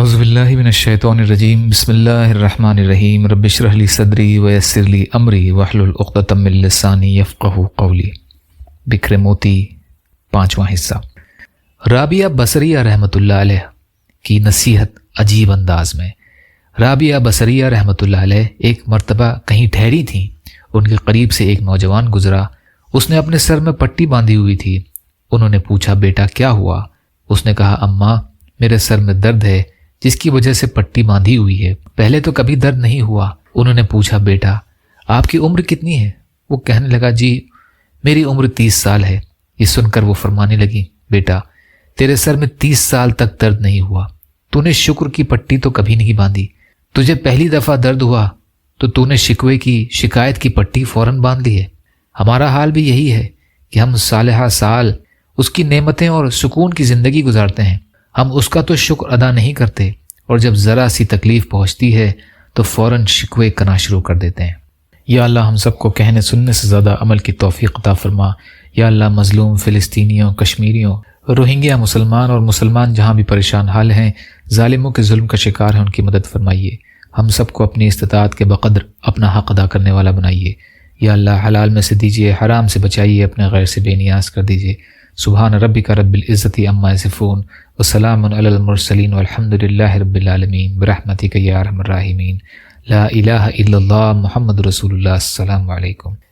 اعوذ باللہ من الشیطان الرجیم بسم اللہ الرحمن الرحیم رب اشرح لی صدری ویسر لی امری واحلل عقدۃ من لسانی یفقہوا قولی۔ بکھرے موتی، 5واں حصہ۔ رابعہ بصریہ رحمۃ اللہ علیہ کی نصیحت عجیب انداز میں۔ رابعہ بصریہ رحمۃ اللہ علیہ ایک مرتبہ کہیں ٹھہری تھیں، ان کے قریب سے ایک نوجوان گزرا، اس نے اپنے سر میں پٹی باندھی ہوئی تھی۔ انہوں نے پوچھا، بیٹا کیا ہوا؟ اس نے کہا، اماں میرے سر میں درد ہے جس کی وجہ سے پٹی باندھی ہوئی ہے، پہلے تو کبھی درد نہیں ہوا۔ انہوں نے پوچھا، بیٹا آپ کی عمر کتنی ہے؟ وہ کہنے لگا، جی میری عمر 30 سال ہے۔ یہ سن کر وہ فرمانے لگی، بیٹا تیرے سر میں 30 سال تک درد نہیں ہوا، تو نے شکر کی پٹی تو کبھی نہیں باندھی۔ تجھے پہلی دفعہ درد ہوا تو نے شکوے کی شکایت کی پٹی فوراً باندھ لی ہے۔ ہمارا حال بھی یہی ہے کہ ہم صالحہ سال اس کی نعمتیں اور سکون کی زندگی گزارتے ہیں، ہم اس کا تو شکر ادا نہیں کرتے، اور جب ذرا سی تکلیف پہنچتی ہے تو فوراً شکوے کرنا شروع کر دیتے ہیں۔ یا اللہ ہم سب کو کہنے سننے سے زیادہ عمل کی توفیق عطا فرما۔ یا اللہ مظلوم فلسطینیوں، کشمیریوں، روہنگیا مسلمان اور مسلمان جہاں بھی پریشان حال ہیں، ظالموں کے ظلم کا شکار ہیں، ان کی مدد فرمائیے۔ ہم سب کو اپنی استطاعت کے بقدر اپنا حق ادا کرنے والا بنائیے۔ یا اللہ حلال میں سے دیجیے، حرام سے بچائیے، اپنے غیر سے بے نیاز کر دیجیے۔ سبحان ربک رب العزت عما یصفون وسلام علی المرسلین والحمد للہ رب العالمین برحمتک یا ارحم الراحمین۔ لا الہ الا اللہ محمد رسول اللہ۔ السلام علیکم۔